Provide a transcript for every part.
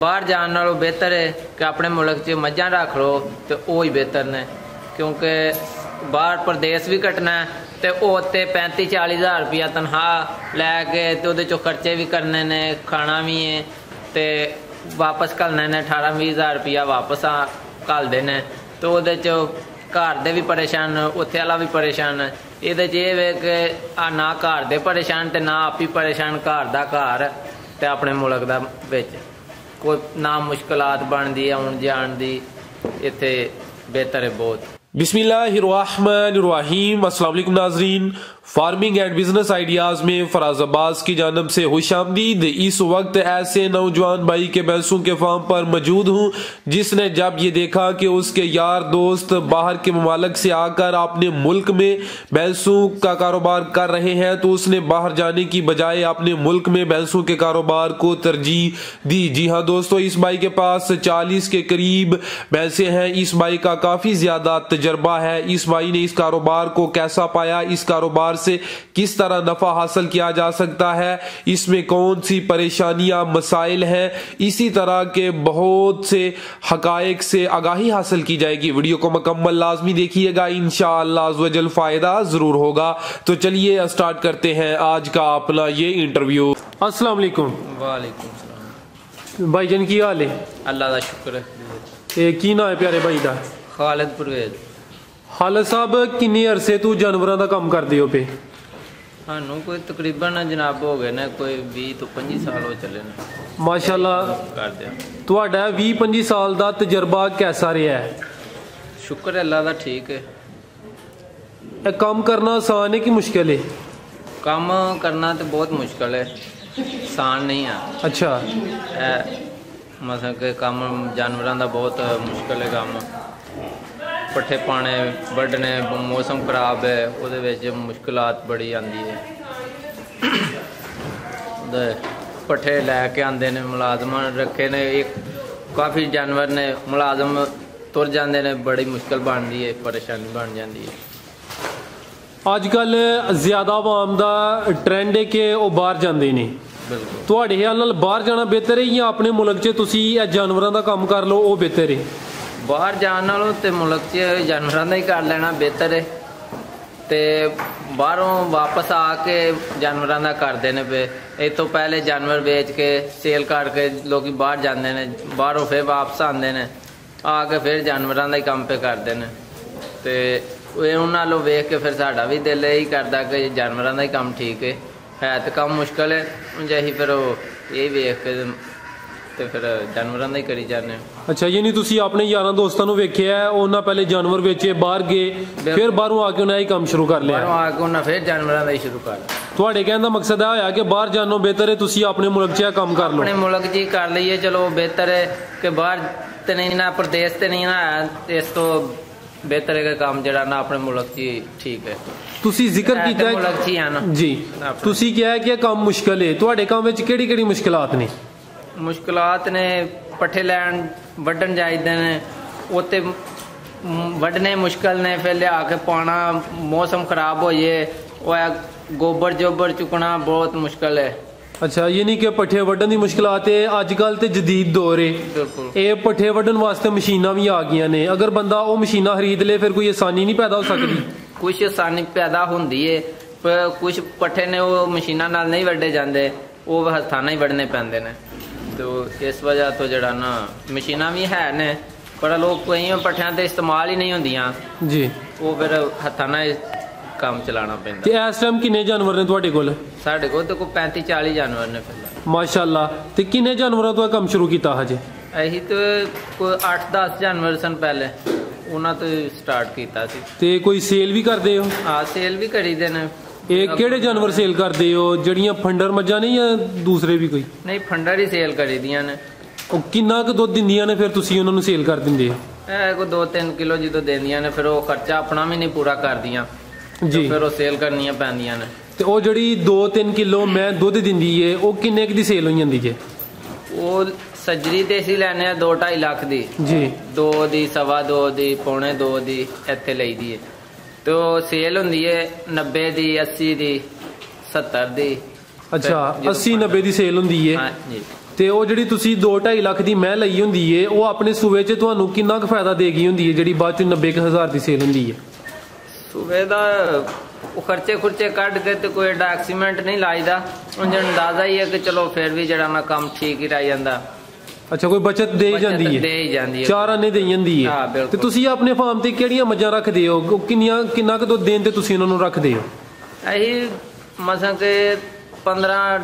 बाहर जाने नालों बेहतर है कि अपने मुल्क च मझां रख लो तो वो ही बेहतर ने, क्योंकि बाहर प्रदेश भी कटना है तो वो 35-40 हज़ार रुपया तनख्वाह लैके तो उहदे चों खर्चे भी करने ने, खाना भी है तो वापस घलने ने 18-20 हज़ार रुपया वापस घलदे ने, तो उहदे चों घर दे भी परेशान, उत्थे वाला भी परेशान। इहदे च एह वे कि ना घर दे परेशान ते ना आप ही परेशान, घर दा घर ते अपने मुल्क दा विच कोई ना मुश्किलात बनदी आउण जाण दी, इत्थे बेहतर है बहुत। बिस्मिल्लाहिर्रहमानिर्रहीम। अस्सलाम वालेकुम नाज़रीन, फार्मिंग एंड बिजनेस आइडियाज में फराज अब्बास की जानब से खुशामदीद। इस वक्त ऐसे नौजवान भाई के भैंसों के फार्म पर मौजूद हूँ जिसने जब ये देखा कि उसके यार दोस्त बाहर के ममालिक से आकर अपने मुल्क में भैंसों का कारोबार कर रहे हैं तो उसने बाहर जाने की बजाय अपने मुल्क में भैंसों के कारोबार को तरजीह दी। जी हाँ दोस्तों, इस भाई के पास 40 के करीब भैंसे हैं। इस भाई का काफी ज्यादा तजर्बा है। इस भाई ने इस कारोबार को कैसा पाया, इस कारोबार से किस तरह नफा हासिल किया जा सकता है, इसमें कौन सी परेशानियां मसाइल हैं, इसी तरह के बहुत से हकायक से आगाही हासिल की जाएगी। वीडियो को मुकम्मल लाजमी देखिएगा, इंशाअल्लाह अज़्ज़वजल फायदा जरूर होगा। तो चलिए स्टार्ट करते हैं आज का अपना ये इंटरव्यू। अस्सलाम वालेकुम। वालेकुम सलाम। भाईजान की हाल है? अल्लाह का शुक्र है। की नाम है प्यारे भाई का? खालिद परवेज। खालिद साहब, किन्ने अरसे तू जानवरों का काम करते हो पे? सानू कोई तकरीबन जनाब हो गए ने कोई 20 तो 25 साल हो चले ने माशाअल्लाह। करदे तुहाडा 20-25 साल का तजर्बा कैसा रहा है? शुक्र है अल्लाह का, ठीक है। ये काम करना आसान है कि मुश्किल है? काम करना तो बहुत मुश्किल है, आसान नहीं है। अच्छा। मतलब कि काम जानवरों का बहुत मुश्किल है काम। पट्ठे पाने, वड्डने, मौसम खराब है, उहदे विच मुश्किलात बड़ी आंदी है। पट्ठे लैके आंदे ने, मुलाजम रखे ने, एक काफ़ी जानवर ने, मुलाजम तुर जाते ने, बड़ी मुश्किल बनती है, परेशानी बन जाती है। अजकल ज्यादा आवाम का ट्रेंड है कि वो बाहर जाते ने। बिल्कुल। तुहाडे ख्याल नाल बाहर जाना बेहतर है या अपने मुल्क च तुसी जानवरों का काम कर लो वो बेहतर है? बाहर जाने नालों तो मुल्क च जानवरों का ही कर लेना बेहतर है। तो बाहरों वापस आके जानवरों का करते हैं पे, इस तो पहले जानवर बेच के सेल करके लोग बाहर जाते हैं, बाहरों फिर वापस आते हैं, आके फिर जानवरों का ही काम पे करते हैं। तो उन्होंने वेख के फिर साडा भी दिल यही करता कि जानवरों का ही काम ठीक है तो काम मुश्किल है, यही फिर यही वेख के तो फिर जानवरों का ही करी जाने। अच्छा, यानी तुसी अपने यारां दोस्तां नूं वेखिया है, उन्हां पहले जानवर बेचे, बाहर गए, फिर बाहरों आके उन्हें ही काम शुरू कर लिया? बाहरों आके उन्हें फिर जानवरों का ही शुरू कर लिया। तुहाडे कहने का मकसद है होया कि बाहर जानो बेहतर है, तुसी अपने मुल्क च काम कर लो? अपने मुल्क च कर लीए, चलो बेहतर है कि बाहर तो नहीं ना, प्रदेश तो नहीं ना है, इस तो बेहतर है कि काम जरा ना अपने मुल्क च ठीक है। तुसी जिक्र कीता है मुल्क च ही है ना जी, तुसी क्या है कि काम मुश्किल है, तुहाडे काम विच केड़ी-केड़ी मुश्किलात ने? मुश्किलात ने पट्ठे लैन वड्डन जाइदे ने, उत्ते वड्डने मुश्किल ने, फिर लिया के पाना, मौसम खराब हो जाए, गोबर जोबर चुकना बहुत मुश्किल है। अच्छा, यानी कि पट्ठे वड्डन की मुश्किलात है। अजकल तो जदीद दौर है, ये पट्ठे वड्डन वास्ते मशीनां भी आ गई ने, अगर बंदा वो मशीनां खरीद ले फिर कोई आसानी नहीं पैदा हो सकती? कुछ आसानी पैदा होंदी है, पर कुछ पट्ठे ने वो मशीनां नाल नहीं वड्डे जाते, वो हत्थां नाल ही वड्डने पैंदे ने। तो इस वजह तो जड़ा ना मशीनां भी है ने, पर लोग कई पट्ठियां ते इस्तेमाल ही नहीं होंदियां जी, वो फिर हत्थां नाल काम चलाना पैंदा। ते इस टाइम किन्ने जानवर ने तुहाडे कोल? साडे कोल तो 35-40 जानवर ने फिलहाल। माशाअल्लाह। ते किन्ने जानवरों तो काम शुरू किया हजे? अही तो कोई 8-10 जानवर सन पहले, उन्हां तो स्टार्ट कीता सी। ते कोई सेल भी करदे हो? हाँ, सेल भी करीदे ने। ਇਹ ਕਿਹੜੇ ਜਾਨਵਰ ਸੇਲ ਕਰਦੇ ਹੋ, ਜਿਹੜੀਆਂ ਫੰਡਰ ਮੱਝਾਂ ਨੇ ਜਾਂ ਦੂਸਰੇ ਵੀ ਕੋਈ? ਨਹੀਂ, ਫੰਡਰ ਹੀ ਸੇਲ ਕਰੀਦੀਆਂ ਨੇ। ਉਹ ਕਿੰਨਾ ਕੁ ਦੁੱਧ ਦਿੰਦੀਆਂ ਨੇ ਫਿਰ ਤੁਸੀਂ ਉਹਨਾਂ ਨੂੰ ਸੇਲ ਕਰ ਦਿੰਦੇ ਹੋ? ਇਹ ਕੋਈ 2-3 ਕਿਲੋ ਜਦੋਂ ਦਿੰਦੀਆਂ ਨੇ, ਫਿਰ ਉਹ ਖਰਚਾ ਆਪਣਾ ਵੀ ਨਹੀਂ ਪੂਰਾ ਕਰਦੀਆਂ ਜੀ, ਫਿਰ ਉਹ ਸੇਲ ਕਰਨੀਆਂ ਪੈਂਦੀਆਂ ਨੇ। ਤੇ ਉਹ ਜਿਹੜੀ 2-3 ਕਿਲੋ ਮੈਂ ਦੁੱਧ ਦਿੰਦੀ ਏ ਉਹ ਕਿੰਨੇ ਕੁ ਦੀ ਸੇਲ ਹੋ ਜਾਂਦੀ ਜੇ? ਉਹ ਸੱਜਰੀ ਤੇ ਅਸੀਂ ਲੈਣੇ ਆ 2-2.5 ਲੱਖ ਦੀ ਜੀ, 2 ਦੀ, 2.25 ਦੀ, 2.25 ਦੀ ਇੱਥੇ ਲਈਦੀ ਏ। तो सेल होंदी है 90 दी, 80 दी, 70 दी। अच्छा, 80-90 दी सेल होंदी है। हाँ जी। ਤੇ ਉਹ ਜਿਹੜੀ ਤੁਸੀਂ 2-2.5 ਲੱਖ ਦੀ ਮੈਂ ਲਈ ਹੁੰਦੀ ਏ ਉਹ ਆਪਣੇ ਸੂਬੇ 'ਚ ਤੁਹਾਨੂੰ ਕਿੰਨਾ ਕੁ ਫਾਇਦਾ ਦੇ ਗਈ ਹੁੰਦੀ ਹੈ ਜਿਹੜੀ ਬਾਅਦ 'ਚ 90,000 ਦੀ ਸੇਲ ਹੁੰਦੀ ਹੈ? ਸੂਬੇ ਦਾ ਉਹ ਖਰਚੇ ਖੁਰਚੇ ਕੱਢ ਕੇ ਤੇ ਕੋਈ ਐਡਾ ਐਕਸੀਮੈਂਟ ਨਹੀਂ ਲਾਈਦਾ, ਉਂਝ ਅੰਦਾਜ਼ਾ ਹੀ ਹੈ ਕਿ ਚਲੋ ਫਿਰ ਵੀ ਜਿਹੜਾ ਨਾ ਕੰਮ ਠੀਕ ਹੀ ਰਹਿ ਜਾਂਦਾ। ਅੱਛਾ, ਕੋਈ ਬਚਤ ਦੇ ਹੀ ਜਾਂਦੀ ਹੈ? ਦੇ ਹੀ ਜਾਂਦੀ ਹੈ, 4 ਆਨੇ ਦੇ ਜਾਂਦੀ ਹੈ। ਤੇ ਤੁਸੀਂ ਆਪਣੇ ਫਾਰਮ ਤੇ ਕਿਹੜੀਆਂ ਮੱਝਾਂ ਰੱਖਦੇ ਹੋ? ਕਿੰਨਾ ਕੁ ਦੁੱਧ ਦੇਣ ਤੇ ਤੁਸੀਂ ਉਹਨਾਂ ਨੂੰ ਰੱਖਦੇ ਹੋ? ਅਸੀਂ ਮਸਾਂ ਕਿ 12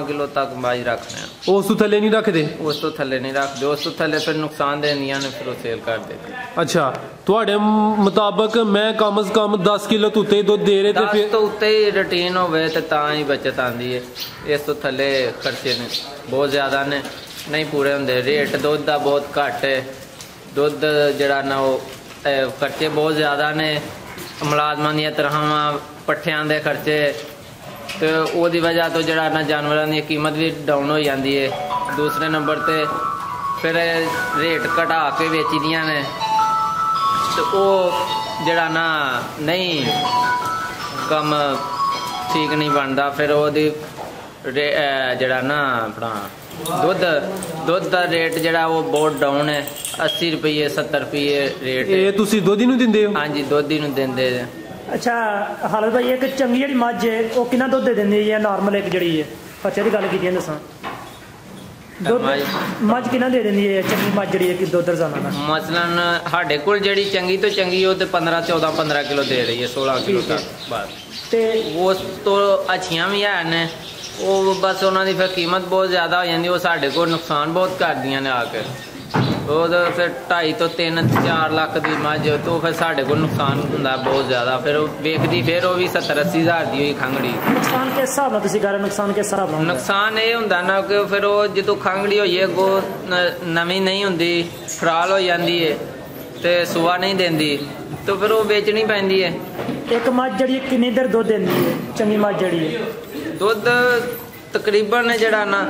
ਕਿਲੋ ਤੱਕ ਬਾਜ ਰੱਖਦੇ ਹਾਂ। ਉਸ ਤੋਂ ਥੱਲੇ ਨਹੀਂ ਰੱਖਦੇ? ਉਸ ਤੋਂ ਥੱਲੇ ਨਹੀਂ ਰੱਖਦੇ, ਉਸ ਤੋਂ ਥੱਲੇ ਫਿਰ ਨੁਕਸਾਨ ਦੇਂਦੀਆਂ ਨੇ, ਫਿਰ ਉਹ ਸੇਲ ਕਰ ਦਿੰਦੇ। ਅੱਛਾ, ਤੁਹਾਡੇ ਮੁਤਾਬਕ ਮੈਂ ਕਮ ਸੇ ਕਮ 10 ਕਿਲੋ ਤੋਂ ਉੱਤੇ ਦੁੱਧ ਦੇ ਰਹੇ ਤੇ ਫਿਰ 10 ਤੋਂ ਉੱਤੇ ਹੀ ਰੂਟੀਨ ਹੋਵੇ ਤੇ ਤਾਂ ਹੀ ਬਚਤ ਆਉਂਦੀ ਹੈ। ਇਸ ਤੋਂ ਥੱਲੇ ਖਰਚੇ ਨੇ ਬਹੁਤ ਜ਼ਿਆਦਾ ਨੇ, ਨਹੀਂ ਪੂਰੇ ਹੁੰਦੇ। ਰੇਟ ਦੁੱਧ ਦਾ ਬਹੁਤ ਘੱਟ ਹੈ, ਦੁੱਧ ਜਿਹੜਾ ਨਾ ਉਹ ਖਰਚੇ ਬਹੁਤ ਜ਼ਿਆਦਾ ਨੇ, ਮੁਲਾਜ਼ਮਾਂ ਦੀਆਂ ਤਨਖਾਹਾਂ, ਪੱਠਿਆਂ ਦੇ ਖਰਚੇ, ਤੇ ਉਹਦੀ ਵਜ੍ਹਾ ਤੋਂ ਜਿਹੜਾ ਨਾ ਜਾਨਵਰਾਂ ਦੀ ਕੀਮਤ ਵੀ ਡਾਊਨ ਹੋ ਜਾਂਦੀ ਹੈ। ਦੂਸਰੇ ਨੰਬਰ ਤੇ ਫਿਰ ਰੇਟ ਘਟਾ ਕੇ ਵੇਚਦੀਆਂ ਨੇ ਤੇ ਉਹ ਜਿਹੜਾ ਨਾ ਨਹੀਂ ਕੰਮ ਠੀਕ ਨਹੀਂ ਬਣਦਾ। ਫਿਰ ਉਹਦੀ ਜਿਹੜਾ ਨਾ ਆਪਣਾ ਦੁੱਧ ਦਾ ਰੇਟ ਜਿਹੜਾ ਉਹ ਬਹੁਤ ਡਾਊਨ ਹੈ, 80 ਰੁਪਏ 70 ਰੁਪਏ ਰੇਟ। ਇਹ ਤੁਸੀਂ ਦੁੱਧ ਹੀ ਨੂੰ ਦਿੰਦੇ ਹੋ? ਹਾਂਜੀ, ਦੁੱਧ ਹੀ ਨੂੰ ਦਿੰਦੇ। ਅੱਛਾ ਹਾਲਤ ਭਾਈ, ਇੱਕ ਚੰਗੀ ਜਿਹੜੀ ਮੱਝ ਹੈ ਉਹ ਕਿੰਨਾ ਦੁੱਧ ਦੇ ਦਿੰਦੀ ਹੈ? ਨਾਰਮਲ ਇੱਕ ਜਿਹੜੀ ਹੈ ਖਰਚੇ ਦੀ ਗੱਲ ਕੀਤੀ ਹੈ ਦੱਸਾਂ, ਦੁੱਧ ਮੱਝ ਕਿੰਨਾ ਦੇ ਦਿੰਦੀ ਹੈ ਚੰਗੀ ਮੱਝ ਜਿਹੜੀ ਹੈ ਕਿ ਦੁੱਧ ਰੋਜ਼ਾਨਾ ਦਾ? ਮਸਲਨ ਸਾਡੇ ਕੋਲ ਜਿਹੜੀ ਚੰਗੀ ਤੋਂ ਚੰਗੀ ਉਹ ਤੇ 15 ਕਿਲੋ ਦੇ ਰਹੀ ਹੈ, 16 ਕਿਲੋ ਤੱਕ ਬਸ। ਤੇ ਉਸ ਤੋਂ ਅੱਛੀਆਂ ਵੀ ਹੈ ਨੇ, ਉਹ ਬਸ ਉਹਨਾਂ ਦੀ ਫਿਰ ਕੀਮਤ ਬਹੁਤ ਜ਼ਿਆਦਾ ਹੋ ਜਾਂਦੀ, ਉਹ ਸਾਡੇ ਕੋਲ ਨੁਕਸਾਨ ਬਹੁਤ ਕਰਦੀਆਂ ਨੇ ਆ ਕੇ। ਉਹ ਫਿਰ 2.5 ਤੋਂ 3-4 ਲੱਖ ਦੀ ਮੱਝ ਤੋਂ ਫਿਰ ਸਾਡੇ ਕੋਲ ਨੁਕਸਾਨ ਹੁੰਦਾ ਬਹੁਤ ਜ਼ਿਆਦਾ। ਫਿਰ ਉਹ ਵੇਖਦੀ ਫਿਰ ਉਹ ਵੀ 70-80 ਹਜ਼ਾਰ ਦੀ ਹੋਈ ਖੰਗੜੀ। ਨੁਕਸਾਨ ਕਿਸ ਹਿਸਾਬ ਨਾਲ ਤੁਸੀਂ ਕਰ ਰਹੇ? ਨੁਕਸਾਨ ਕਿਸ ਹਿਸਾਬ ਨਾਲ? ਨੁਕਸਾਨ ਇਹ ਹੁੰਦਾ ਨਾ ਕਿ ਫਿਰ ਉਹ ਜਦੋਂ ਖੰਗੜੀ ਹੋਈਏ ਅੱਗੋਂ ਨਵੀਂ ਨਹੀਂ ਹੁੰਦੀ, ਫਰਾਲ ਹੋ ਜਾਂਦੀ ਹੈ ਤੇ ਸੁਆ ਨਹੀਂ ਦਿੰਦੀ, ਤੇ ਫਿਰ ਉਹ ਵੇਚਣੀ ਪੈਂਦੀ ਹੈ। ਇੱਕ ਮੱਝ ਜਿਹੜੀ ਕਿੰਨੀ ਦੇਰ ਦੁੱਧ ਦਿੰਦੀ ਹੈ ਚੰਗੀ ਮੱਝ ਜਿਹੜੀ ਹੈ? ਦੁੱਧ ਤਕਰੀਬਨ ਜਿਹੜਾ ਨਾ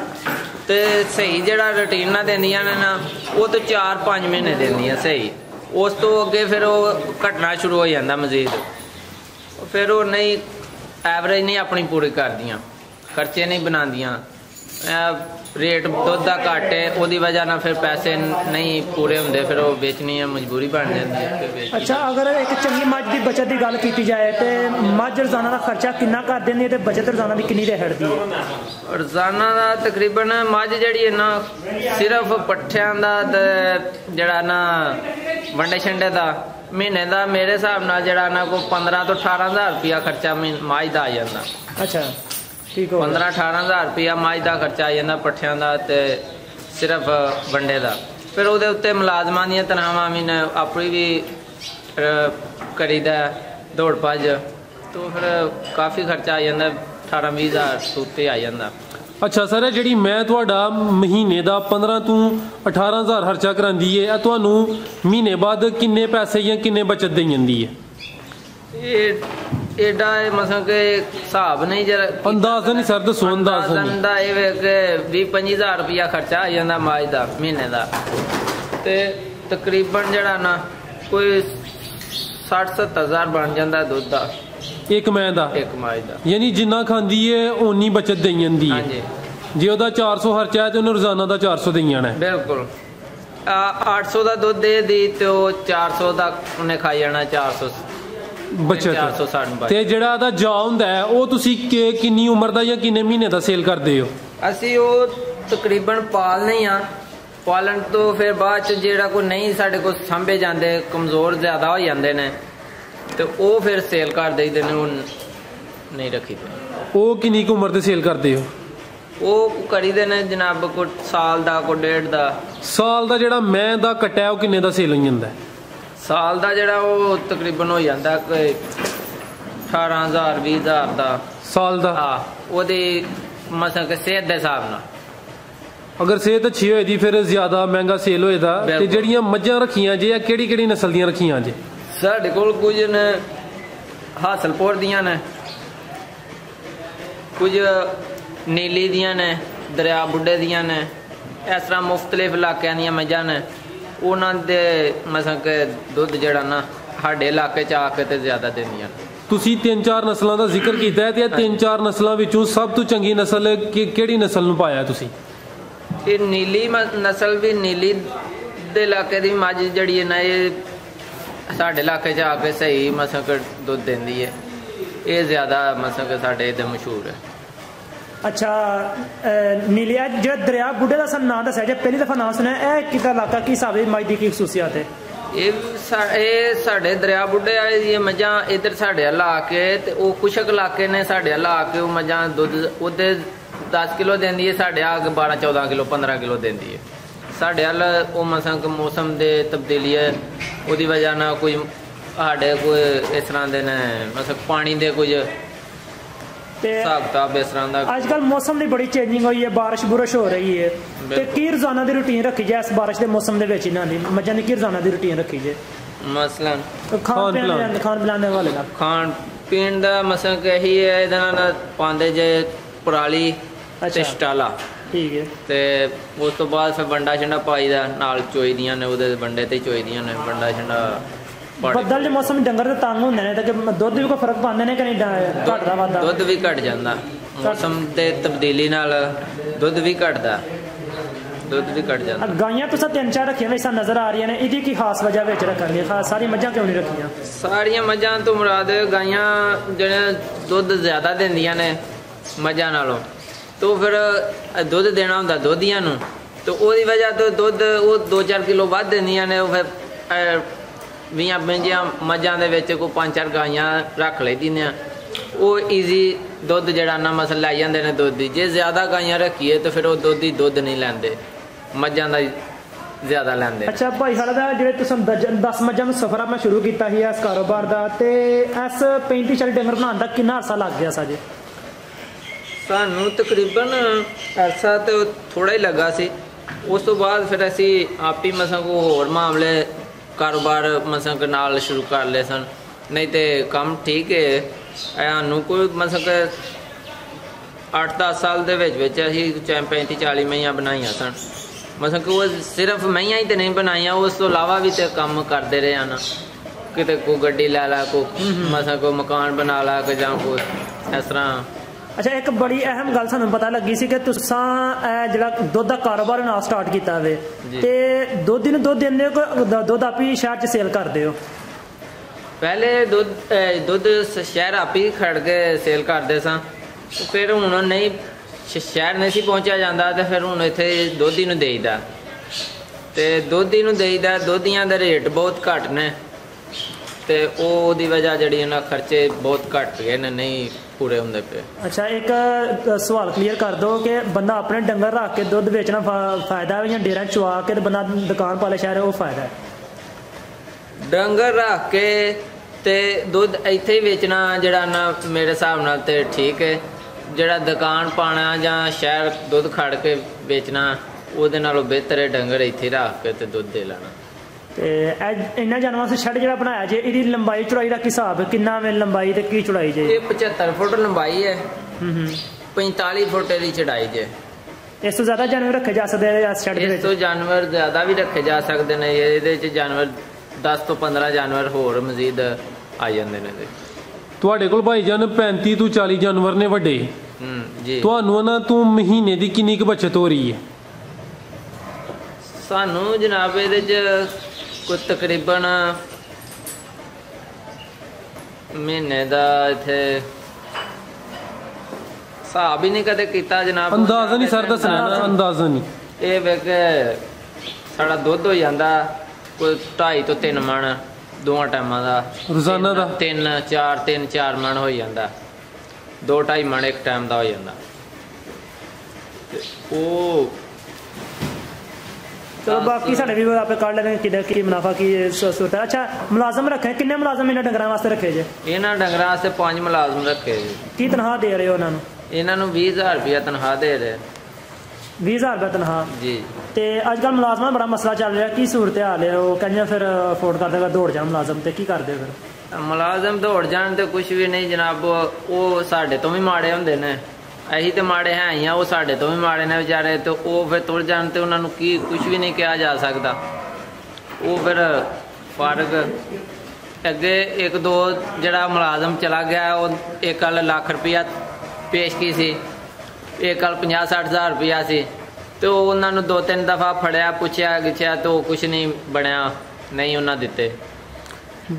ਤੇ ਸਹੀ ਜਿਹੜਾ ਰੂਟੀਨ ਨਾਲ ਦਿੰਦੀਆਂ ਨੇ ਨਾ ਉਹ ਤੋਂ 4-5 ਮਹੀਨੇ ਦਿੰਦੀਆਂ ਸਹੀ। ਉਸ ਤੋਂ ਅੱਗੇ ਫਿਰ ਉਹ ਘਟਣਾ ਸ਼ੁਰੂ ਹੋ ਜਾਂਦਾ ਮਜ਼ੀਦ, ਫਿਰ ਉਹ ਨਹੀਂ ਐਵਰੇਜ ਨਹੀਂ ਆਪਣੀ ਪੂਰੀ ਕਰਦੀਆਂ, ਖਰਚੇ ਨਹੀਂ ਬਣਾਉਂਦੀਆਂ। ਰੇਟ ਦੁੱਧ ਦਾ ਘੱਟ ਹੈ, ਉਹਦੀ ਵਜ੍ਹਾ ਨਾਲ ਫਿਰ ਪੈਸੇ ਨਹੀਂ ਪੂਰੇ ਹੁੰਦੇ, ਫਿਰ ਉਹ ਵੇਚਣੀ ਹੈ ਮਜਬੂਰੀ ਬਣ ਜਾਂਦੀ ਹੈ। ਅੱਛਾ, ਅਗਰ ਇੱਕ ਚੰਗੀ ਮੱਝ ਦੀ ਬਚਤ ਦੀ ਗੱਲ ਕੀਤੀ ਜਾਏ ਤੇ ਮੱਝ ਰੋਜ਼ਾਨਾ ਦਾ ਖਰਚਾ ਕਿੰਨਾ ਕਰ ਦਿੰਦੀ ਹੈ ਤੇ ਬਚਤ ਰੋਜ਼ਾਨਾ ਦੀ ਕਿੰਨੀ ਦੇ ਹਟਦੀ ਹੈ? ਰੋਜ਼ਾਨਾ ਦਾ ਤਕਰੀਬਨ ਮੱਝ ਜਿਹੜੀ ਹੈ ਨਾ ਸਿਰਫ ਪੱਠਿਆਂ ਦਾ ਤੇ ਜਿਹੜਾ ਨਾ ਵੰਡੇ ਛੰਡੇ ਦਾ ਮਹੀਨੇ ਦਾ ਮੇਰੇ ਹਿਸਾਬ ਨਾਲ ਜਿਹੜਾ ਨਾ ਕੋਈ 15 ਤੋਂ 18 ਹਜ਼ਾਰ ਰੁਪਇਆ ਖਰਚਾ ਮੱਝ ਦਾ ਆ ਜਾਂਦਾ। ਅੱਛਾ, 15-18 ਹਜ਼ਾਰ ਰੁਪਇਆ ਮੱਝ ਦਾ ਖਰਚਾ ਆ ਜਾਂਦਾ ਪੱਠਿਆਂ ਦਾ ਤੇ ਸਿਰਫ ਵੰਡੇ ਦਾ। ਫਿਰ ਉਹਦੇ ਉੱਤੇ ਮੁਲਾਜ਼ਮਾਂ ਦੀਆਂ ਤਨਖਾਹਾਂ ਵੀ ਨੇ, ਆਪਣੀ ਵੀ ਕਰੀਦਾ ਦੌੜ ਭੱਜ, ਤੋਂ ਫਿਰ ਕਾਫੀ ਖਰਚਾ ਆ ਜਾਂਦਾ, 18-20 ਹਜ਼ਾਰ ਉੱਤੇ ਆ ਜਾਂਦਾ। ਅੱਛਾ ਸਰ, ਜਿਹੜੀ ਮੈਂ ਤੁਹਾਡਾ ਮਹੀਨੇ ਦਾ 15 ਤੋਂ 18 ਹਜ਼ਾਰ ਖਰਚਾ ਕਰਾਂਦੀ ਹੈ, ਇਹ ਤੁਹਾਨੂੰ ਮਹੀਨੇ ਬਾਅਦ ਕਿੰਨੇ ਪੈਸੇ ਜਾਂ ਕਿੰਨੇ ਬਚਤ ਦੇ ਜਾਂਦੀ ਹੈ? एडा मतलब के हिसाब नहीं जरा अंदाजा नहीं सर, दसो अंदाजा ये वे के 20-25 हज़ार रुपया खर्चा आ जाता माज का महीने का, ते तकरीबन जड़ा ना कोई 60-70 हज़ार बन जाता दुध का एक मैं दा, एक माज का। यानी जिन्ना खांदी है उन्नी बचत दई जांदी है। जे ओदा 400 खर्चा है तो उन्हें रोजाना का 400 दई जाना है। बिल्कुल 800 का दुध दे दी तो 400 का उन्हें खाई जाना 400 बचत। 460 ते जेड़ा दा जा हुंदा है ओ तुसी किन्नी उम्र दा या किन्ने महीने दा सेल करदे हो? असी ओ तकरीबन पालने आ, पालन तो फिर बाद च जेड़ा कोई नहीं साडे को सांभे जांदे कमजोर ज्यादा हो जांदे ने ते ओ फिर सेल कर देइदे ने, नहीं रखी ओ किन्नी की उम्र ते सेल करदे हो? ओ करी दे ने जनाब को साल दा को 1.5 दा। साल दा जेड़ा मैं दा कट्टा है ओ किन्ने दा सेल हो जांदा है? साल का जरा वो तकरीबन हो जाता कोई 18,000-20 हज़ार का साल का। हाँ ओदी मसा के सेहत के हिसाब नाल, अगर सेहत अच्छी होएगी फिर ज्यादा महंगा सेल होएगा। ते जेड़ियां मज्जां रखियां जे केड़ी-केड़ी नस्ल दियां रखियां जे? साडे कोल कुछ ने हासलपुर दियां ने, कुछ नीली दियां ने, दरिया बुड्ढे दियां ने, इस तरह मुख्तलिफ इलाकों दियां मज्जां ने। उन्होंने मसा के दुध जड़ा ना साडे इलाके च आके ते ज्यादा देंदियां। ਤੁਸੀਂ 3-4 ਨਸਲਾਂ ਦਾ ਜ਼ਿਕਰ ਕੀਤਾ ਹੈ ਤੇ ਇਹ 3-4 ਨਸਲਾਂ ਵਿੱਚੋਂ ਸਭ ਤੋਂ ਚੰਗੀ ਨਸਲ ਕਿਹੜੀ ਨਸਲ ਨੂੰ ਪਾਇਆ ਤੁਸੀਂ? ਇਹ ਨੀਲੀ ਨਸਲ ਵੀ, ਨੀਲੀ ਦੇ ਇਲਾਕੇ ਦੀ ਮੱਝ ਜਿਹੜੀ ਹੈ ਨਾ, ਇਹ ਸਾਡੇ ਇਲਾਕੇ 'ਚ ਆ ਕੇ ਸਹੀ ਮਸਾਂ ਕਿ ਦੁੱਧ ਦਿੰਦੀ ਹੈ। ਇਹ ਜ਼ਿਆਦਾ ਮਸਾਂ ਕਿ ਸਾਡੇ ਇੱਧਰ ਮਸ਼ਹੂਰ ਹੈ। ਅੱਛਾ, ਨੀਲੀਆ ਜਿਹੜਾ ਦਰਿਆ ਬੁੱਢੇ ਦਾ ਸਾਨੂੰ ਨਾਂ ਦੱਸਿਆ ਜੇ, ਪਹਿਲੀ ਦਫਾ ਨਾਂ ਸੁਣਿਆ। ਇਹ ਕਿਹਦਾ ਇਲਾਕਾ, ਕੀ ਹਿਸਾਬ ਹੈ, ਮੱਝ ਦੀ ਕੀ ਖਸੂਸੀਅਤ ਹੈ? ਇਹ ਸਾਡੇ ਦਰਿਆ ਬੁੱਢੇ ਵਾਲੇ ਦੀਆਂ ਮੱਝਾਂ ਇੱਧਰ ਸਾਡੇ ਵੱਲ ਆ ਕੇ, ਤੇ ਉਹ ਖੁਸ਼ਕ ਇਲਾਕੇ ਨੇ ਸਾਡੇ ਵੱਲ ਆ ਕੇ, ਉਹ ਮੱਝਾਂ ਦੁੱਧ ਉਹਦੇ 10 ਕਿਲੋ ਦਿੰਦੀ ਹੈ, ਸਾਡੇ ਆ ਕੇ 12-14 ਕਿਲੋ 15 ਕਿਲੋ ਦਿੰਦੀ ਹੈ। ਸਾਡੇ ਵੱਲ ਉਹ ਮਸਾਂ ਕਿ ਮੌਸਮ ਦੇ ਤਬਦੀਲੀ ਹੈ, ਉਹਦੀ ਵਜ੍ਹਾ ਨਾਲ ਕੋਈ ਸਾਡੇ ਕੋਈ ਇਸ ਤਰ੍ਹਾਂ ਦੇ ਨੇ, ਮਤਲਬ ਪਾਣੀ ਦੇ ਕੁਝ ਹਿਸਾਬ ਕਿਤਾਬ ਇਸ ਤਰ੍ਹਾਂ ਦਾ। ਅੱਜ ਕੱਲ ਮੌਸਮ ਦੀ ਬੜੀ ਚੇਂਜਿੰਗ ਹੋਈ ਹੈ, ਬਾਰਿਸ਼ ਬੁਰਿਸ਼ ਹੋ ਰਹੀ ਹੈ, ਤੇ ਕੀ ਰੋਜ਼ਾਨਾ ਦੀ ਰੂਟੀਨ ਰੱਖੀ ਜਾਏ ਇਸ ਬਾਰਿਸ਼ ਦੇ ਮੌਸਮ ਦੇ ਵਿੱਚ? ਇਹਨਾਂ ਦੀ ਮੱਝਾਂ ਦੀ ਕੀ ਰੋਜ਼ਾਨਾ ਦੀ ਰੂਟੀਨ ਰੱਖੀ ਜਾਏ? ਮਸਲਨ ਖਾਣ ਪੀਣ ਦੇ ਵਾਲੇ ਨਾਲ, ਖਾਣ ਪੀਣ ਦਾ ਮਸਾਂ ਕਿ ਇਹੀ ਹੈ, ਇਹਦੇ ਨਾਲ ਪਾਉਂਦੇ ਜੇ ਪਰਾਲੀ ਤੇ ਸਟਾਲਾ, ਠੀਕ ਹੈ, ਤੇ ਉਸ ਤੋਂ ਬਾਅਦ ਫਿਰ ਬੰਡਾ ਛੰਡਾ ਪਾਈਦਾ, ਨਾਲ ਚੋਈਦੀਆਂ ਨੇ, ਉਹਦੇ ਬੰਡੇ ਤੇ ਚੋਈਦੀਆਂ ਨੇ ਬੰਡਾ ਛੰਡਾ। ਬੱਦਲ ਦੇ ਮੌਸਮ ਡੰਗਰ ਤੇ ਤੰਗ ਹੁੰਦੇ ਨੇ, ਤੇ ਦੁੱਧ ਵੀ ਕੋਈ ਫਰਕ ਪਾਉਂਦੇ ਨੇ ਕਿ ਨਹੀਂ? ਘਟਦਾ ਵੱਧਦਾ? ਦੁੱਧ ਵੀ ਘਟ ਜਾਂਦਾ, ਮੌਸਮ ਦੇ ਤਬਦੀਲੀ ਨਾਲ ਦੁੱਧ ਵੀ ਘਟਦਾ, ਦੁੱਧ ਵੀ ਘਟ ਜਾਂਦਾ। ਗਾਈਆਂ ਤੁਸੀਂ 3-4 ਰੱਖੀਆਂ ਵੈਸਾ ਨਜ਼ਰ ਆ ਰਹੀਆਂ ਨੇ, ਇਹਦੀ ਕੀ ਖਾਸ ਵਜ੍ਹਾ ਵਿੱਚ ਰੱਖਣ ਦੀ? ਸਾਰੀ ਮੱਝਾਂ ਕਿਉਂ ਨਹੀਂ ਰੱਖੀਆਂ? ਸਾਰੀਆਂ ਮੱਝਾਂ ਤੋਂ ਮੁਰਾਦ ਗਾਈਆਂ ਜਿਹੜੇ ਦੁੱਧ ਜ਼ਿਆਦਾ ਦਿੰਦੀਆਂ ਨੇ ਮੱਝਾਂ ਨਾਲੋਂ, तो फिर दुध देना होंदा दोधियां नूं, तो ਉਹਦੀ ਵਜ੍ਹਾ ਤੋਂ ਦੁੱਧ ਉਹ 2-4 ਕਿਲੋ ਵੱਧ ਦਿੰਦੀਆਂ ਨੇ। ਉਹ ਫਿਰ 20-25 ਮੱਝਾਂ ਦੇ ਵਿੱਚ ਕੋਈ 5-4 ਗਾਈਆਂ ਰੱਖ ਲਈਦੀਆਂ ਨੇ, ਉਹ ਈਜ਼ੀ ਦੁੱਧ ਜਿਹੜਾ ਨਾ ਮਸਲ ਲੈ ਜਾਂਦੇ ਨੇ ਦੁੱਧ ਦੀ। ਜੇ ਜ਼ਿਆਦਾ ਗਾਈਆਂ ਰੱਖੀਏ ਤਾਂ ਫਿਰ ਉਹ ਦੁੱਧ ਨਹੀਂ ਲੈਂਦੇ, ਮੱਝਾਂ ਦਾ ਜ਼ਿਆਦਾ ਲੈਂਦੇ। ਅੱਛਾ ਭਾਈ ਸਾਡਾ ਦਾ ਜਿਹੜੇ ਤੁਸੀਂ 10 ਮੱਝਾਂ ਨੂੰ ਸਫ਼ਰ ਆਪਣਾ ਸ਼ੁਰੂ ਕੀਤਾ ਸੀ ਇਸ ਕਾਰੋਬਾਰ ਦਾ, ਤੇ ਇਸ 35-40 ਡੰਗਰ ਬਣਾਉਣ ਦਾ ਕਿੰਨਾ ਅਰਸਾ ਲੱਗ ਗਿਆ ਸਾਜੇ? ਸਾਨੂੰ ਤਕਰੀਬਨ ਅਰਸਾ ਤੇ ਥੋੜਾ ਹੀ ਲੱਗਾ ਸੀ। ਉਸ ਤੋਂ ਬਾਅਦ ਫਿਰ ਅਸੀਂ ਆਪ ਹੀ ਮਸਾਂ ਕੋ ਹੋਰ ਮਾਮਲੇ ਕਾਰੋਬਾਰ ਮਸਾਂ ਕੇ ਨਾਲ ਸ਼ੁਰੂ ਕਰ ਲਏ ਸਨ। ਨਹੀਂ ਤੇ ਕੰਮ ਠੀਕ ਹੈ। ਸਾਨੂੰ ਕੋਈ ਮਸਾਂ ਕਿ 8-10 ਸਾਲ ਦੇ ਵਿੱਚ ਅਸੀਂ 35-40 ਮਈਆਂ ਬਣਾਈਆਂ ਸਨ। ਮਸਾਂ ਕਿ ਉਹ ਸਿਰਫ ਮਈਆਂ ਹੀ ਤੇ ਨਹੀਂ ਬਣਾਈਆਂ, ਉਸ ਤੋਂ ਇਲਾਵਾ ਵੀ ਤੇ ਕੰਮ ਕਰਦੇ ਰਹੇ ਹਨ। ਕਿਤੇ ਕੋਈ ਗੱਡੀ ਲੈ ਲਾ, ਕੋਈ ਮਸਾਂ ਕੋਈ ਮਕਾਨ ਬਣਾ ਲਾ ਕੇ, ਜਾਂ ਕੋਈ ਇਸ ਤਰ੍ਹਾਂ। ਅੱਛਾ, ਇੱਕ ਬੜੀ ਅਹਿਮ ਗੱਲ ਸਾਨੂੰ ਪਤਾ ਲੱਗੀ ਸੀ ਕਿ ਤੁਸੀਂ ਜਿਹੜਾ ਦੁੱਧ ਦਾ ਕਾਰੋਬਾਰ ਨਾਲ ਸਟਾਰਟ ਕੀਤਾ ਹੋਵੇ, ਤੇ ਦੁੱਧ ਨੂੰ ਦੁੱਧ ਦਿੰਦੇ ਹੋ, ਦੁੱਧ ਆਪ ਹੀ ਸ਼ਹਿਰ 'ਚ ਸੇਲ ਕਰਦੇ ਹੋ? ਪਹਿਲੇ ਦੁੱਧ ਸ਼ਹਿਰ ਆਪ ਹੀ ਖੜ ਕੇ ਸੇਲ ਕਰਦੇ ਸਾਂ, ਫਿਰ ਹੁਣ ਨਹੀਂ, ਸ਼ਹਿਰ ਨਹੀਂ ਸੀ ਪਹੁੰਚਿਆ ਜਾਂਦਾ, ਤੇ ਫਿਰ ਹੁਣ ਇੱਥੇ ਦੁੱਧ ਹੀ ਨੂੰ ਦੇਈਦਾ, ਤੇ ਦੁੱਧ ਹੀ ਨੂੰ ਦੇਈਦਾ। ਦੁੱਧੀਆਂ ਦੇ ਰੇਟ ਬਹੁਤ ਘੱਟ ਨੇ, ਤੇ ਉਹਦੀ ਵਜ੍ਹਾ ਜਿਹੜੀ ਇਹਨਾਂ ਖਰਚੇ ਬਹੁਤ ਘੱਟ ਗਏ ਨੇ, ਨਹੀਂ ਪੂਰੇ ਹੁੰਦੇ ਪਏ। ਅੱਛਾ, ਇੱਕ ਸਵਾਲ ਕਲੀਅਰ ਕਰ ਦੋ ਕਿ ਬੰਦਾ ਆਪਣੇ ਡੰਗਰ ਰੱਖ ਕੇ ਦੁੱਧ ਵੇਚਣਾ ਫਾਇਦਾ ਹੈ, ਜਾਂ ਡੇਰਾ ਚੁਆ ਕੇ ਬੰਦਾ ਦੁਕਾਨ ਪਾ ਲੈ ਸ਼ਹਿਰ ਉਹ ਫਾਇਦਾ ਹੈ? ਡੰਗਰ ਰੱਖ ਕੇ ਤੇ ਦੁੱਧ ਇੱਥੇ ਹੀ ਵੇਚਣਾ ਜਿਹੜਾ ਨਾ ਮੇਰੇ ਹਿਸਾਬ ਨਾਲ ਤੇ ਠੀਕ ਹੈ। ਜਿਹੜਾ ਦੁਕਾਨ ਪਾਣਾ ਜਾਂ ਸ਼ਹਿਰ ਦੁੱਧ ਖੜ ਕੇ ਵੇਚਣਾ, ਉਹਦੇ ਨਾਲੋਂ ਬਿਹਤਰ ਹੈ ਡੰਗਰ ਇੱਥੇ ਰੱਖ ਕੇ ਤੇ ਦੁੱਧ ਦੇ ਲੈਣਾ। ਤੇ ਇਹਨਾਂ ਜਾਨਵਰਾਂ ਦਾ ਸ਼ੈੱਡ ਜਿਹੜਾ ਬਣਾਇਆ ਜੇ, ਇਹਦੀ ਲੰਬਾਈ ਚੌੜਾਈ ਦਾ ਕੀ ਹਿਸਾਬ ਹੈ? ਕਿੰਨਾ ਵੇ ਲੰਬਾਈ ਤੇ ਕੀ ਚੌੜਾਈ ਜੇ? ਇਹ 75 ਫੁੱਟ ਲੰਬਾਈ ਹੈ, 45 ਫੁੱਟ ਦੀ ਚੜਾਈ ਜੇ। ਇਸ ਤੋਂ ਜ਼ਿਆਦਾ ਜਾਨਵਰ ਰੱਖੇ ਜਾ ਸਕਦੇ ਆ ਇਸ ਸ਼ੈੱਡ ਦੇ ਵਿੱਚ? ਇਸ ਤੋਂ ਜਾਨਵਰ ਜ਼ਿਆਦਾ ਵੀ ਰੱਖੇ ਜਾ ਸਕਦੇ ਨੇ। ਇਹਦੇ 'ਚ ਜਾਨਵਰ 10 ਤੋਂ 15 ਜਾਨਵਰ ਹੋਰ ਮਜ਼ੀਦ ਆ ਜਾਂਦੇ ਨੇ। ਤੁਹਾਡੇ ਕੋਲ ਭਾਈ ਜਾਨ 35 ਤੋਂ 40 ਜਾਨਵਰ ਨੇ ਵੱਡੇ ਜੀ। ਤੁਹਾਨੂੰ ਉਹਨਾਂ ਤੋਂ ਮਹੀਨੇ ਦੀ ਕਿੰਨੀ ਕੁ ਬਚਤ ਹੋ ਰਹੀ ਹੈ? ਸਾਨੂੰ ਜਨਾਬ ਇਹਦੇ 'ਚ ਕੋਈ ਤਕਰੀਬਨ ਮਹੀਨੇ ਦਾ ਇੱਥੇ ਹਿਸਾਬ ਹੀ ਨਹੀਂ ਕਦੇ ਕੀਤਾ ਜਨਾਬ। ਅੰਦਾਜ਼ਾ ਨਹੀਂ ਸਰ ਦੱਸਣਾ ਨਾ, ਅੰਦਾਜ਼ਾ ਨਹੀਂ। ਇਹ ਵੇਖ ਸਾਡਾ ਦੁੱਧ ਹੋ ਜਾਂਦਾ ਕੋਈ 2.5 ਤੋਂ 3 ਮਣ ਦੋਵਾਂ ਟਾਈਮਾਂ ਦਾ, ਰੋਜ਼ਾਨਾ ਦਾ 3-4 ਮਣ ਹੋ ਜਾਂਦਾ, 2-2.5 ਮਣ ਇੱਕ ਟਾਈਮ ਦਾ ਹੋ ਜਾਂਦਾ। ਉਹ ਚਲੋ ਬਾਕੀ ਸਾਡੇ ਵੀ ਆਪੇ ਕੱਢ ਲੈਣੇ ਕਿਹਦਾ ਕੀ ਮੁਨਾਫਾ ਕੀ ਸੂਰਤ ਹੈ। ਅੱਛਾ, ਮੁਲਾਜ਼ਮ ਰੱਖੇ? ਕਿੰਨੇ ਮੁਲਾਜ਼ਮ ਇਹਨਾਂ ਡੰਗਰਾਂ ਵਾਸਤੇ ਰੱਖੇ ਜੇ? ਇਹਨਾਂ ਡੰਗਰਾਂ ਵਾਸਤੇ 5 ਮੁਲਾਜ਼ਮ ਰੱਖੇ ਜੀ। ਕੀ ਤਨਖਾਹ ਦੇ ਰਹੇ ਹੋ ਉਹਨਾਂ ਨੂੰ? ਇਹਨਾਂ ਨੂੰ 20,000 ਰੁਪਇਆ ਤਨਖਾਹ ਦੇ ਰਹੇ। 20,000 ਰੁਪਇਆ ਤਨਖਾਹ ਜੀ। ਤੇ ਅੱਜ ਕੱਲ੍ਹ ਮੁਲਾਜ਼ਮਾਂ ਦਾ ਬੜਾ ਮਸਲਾ ਚੱਲ ਰਿਹਾ, ਕੀ ਸੂਰਤ ਹਾਲ ਹੈ? ਉਹ ਕਹਿੰਦੇ ਫਿਰ ਅਫੋਰਡ ਕਰਦੇ ਦੌੜ ਜਾਣ ਮੁਲਾਜ਼ਮ, ਤੇ ਕੀ ਕਰਦੇ ਫਿਰ? ਮੁਲਾਜ਼ਮ ਦੌੜ ਜਾਣ ਤੇ ਕੁਛ ਵੀ ਨਹੀਂ ਜਨਾਬ, ਉਹ ਸਾਡੇ ਤੋਂ ਵੀ ਮਾੜੇ ਹੁੰਦੇ ਨੇ। ਅਸੀਂ ਤੇ ਮਾੜੇ ਹੈ ਹੀ ਆ, ਉਹ ਸਾਡੇ ਤੋਂ ਵੀ ਮਾੜੇ ਨੇ ਵਿਚਾਰੇ, ਤੇ ਉਹ ਫਿਰ ਤੁਰ ਜਾਣ ਤੇ ਉਹਨਾਂ ਨੂੰ ਕੀ ਕੁਛ ਵੀ ਨਹੀਂ ਕਿਹਾ ਜਾ ਸਕਦਾ। ਉਹ ਫਿਰ ਫਾਰਗ ਅੱਗੇ ਇੱਕ ਦੋ ਜਿਹੜਾ ਮੁਲਾਜ਼ਮ ਚਲਾ ਗਿਆ ਉਹ ਇੱਕ ਕੱਲ ਲੱਖ ਰੁਪਇਆ ਪੇਸ਼ ਕੀ ਸੀ, ਇੱਕ ਕੱਲ 50-60 ਹਜ਼ਾਰ ਰੁਪਇਆ ਸੀ ਤੇ ਉਹ ਉਹਨਾਂ ਨੂੰ 2-3 ਦਫਾ ਫੜਿਆ, ਪੁੱਛਿਆ ਗਿੱਛਿਆ ਤੇ ਉਹ ਕੁਛ ਨਹੀਂ ਬਣਿਆ, ਨਹੀਂ ਉਹਨਾਂ ਦਿੱਤੇ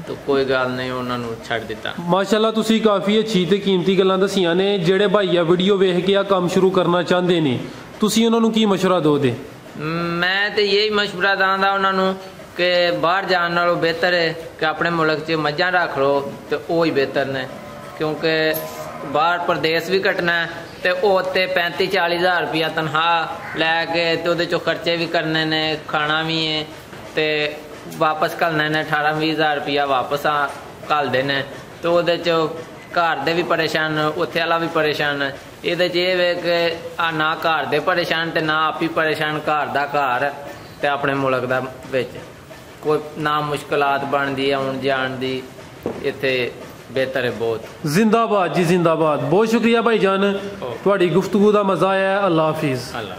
ਤਾਂ ਕੋਈ ਗੱਲ ਨਹੀਂ, ਉਹਨਾਂ ਨੂੰ ਛੱਡ ਦਿੱਤਾ। ਮਾਸ਼ਾਅੱਲਾ ਤੁਸੀਂ ਕਾਫੀ ਅੱਛੀ ਤੇ ਕੀਮਤੀ ਗੱਲਾਂ ਦਸੀਆਂ ਨੇ। ਜਿਹੜੇ ਭਾਈਆ ਵੀਡੀਓ ਵੇਖ ਕੇ ਆ ਕੰਮ ਸ਼ੁਰੂ ਕਰਨਾ ਚਾਹੁੰਦੇ ਨੇ, ਤੁਸੀਂ ਉਹਨਾਂ ਨੂੰ ਕੀ ਮਸ਼ਵਰਾ ਦੋਗੇ? ਮੈਂ ਤੇ ਇਹੀ ਮਸ਼ਵਰਾ ਦਾਂਦਾ ਉਹਨਾਂ ਨੂੰ ਕਿ ਬਾਹਰ ਜਾਣ ਨਾਲੋਂ ਬਿਹਤਰ ਹੈ ਕਿ ਆਪਣੇ ਮੁਲਕ 'ਚ ਮੱਝਾਂ ਰੱਖ ਲਓ ਤੇ ਉਹ ਹੀ ਬਿਹਤਰ ਨੇ, ਕਿਉਂਕਿ ਬਾਹਰ ਪ੍ਰਦੇਸ ਵੀ ਕੱਟਣਾ ਤੇ ਉਹ ਤੇ 35-40 ਹਜ਼ਾਰ ਰੁਪਇਆ ਤਨਖਾਹ ਲੈ ਕੇ ਤੇ ਉਹਦੇ 'ਚੋਂ ਖਰਚੇ ਵੀ ਕਰਨੇ ਨੇ, ਖਾਣਾ ਵੀ ਹੈ ਤੇ ਵਾਪਸ ਘੱਲਣੇ ਨੇ, 18-20 ਹਜ਼ਾਰ ਰੁਪਇਆ ਵਾਪਸ ਘੱਲਦੇ ਨੇ ਤੇ ਉਹਦੇ 'ਚ ਘਰ ਦੇ ਵੀ ਪਰੇਸ਼ਾਨ, ਉੱਥੇ ਵਾਲਾ ਵੀ ਪਰੇਸ਼ਾਨ। ਇਹਦੇ 'ਚ ਇਹ ਵੇ ਕਿ ਆ ਨਾ ਘਰ ਦੇ ਪਰੇਸ਼ਾਨ ਤੇ ਨਾ ਆਪ ਹੀ ਪਰੇਸ਼ਾਨ, ਘਰ ਦਾ ਘਰ ਤੇ ਆਪਣੇ ਮੁਲਕ ਦਾ ਵਿੱਚ ਕੋਈ ਨਾ ਮੁਸ਼ਕਲਾਤ ਬਣਦੀ ਹੈ ਆਉਣ ਜਾਣ ਦੀ, ਇੱਥੇ ਬਿਹਤਰ ਹੈ ਬਹੁਤ। जिंदाबाद जी जिंदाबाद। बहुत शुक्रिया भाई जान, ਤੁਹਾਡੀ ਗੁਫ਼ਤਗੂ ਦਾ ਮਜ਼ਾ ਆਇਆ। ਅੱਲਾ ਹਾਫਿਜ਼। ਅੱਲਾ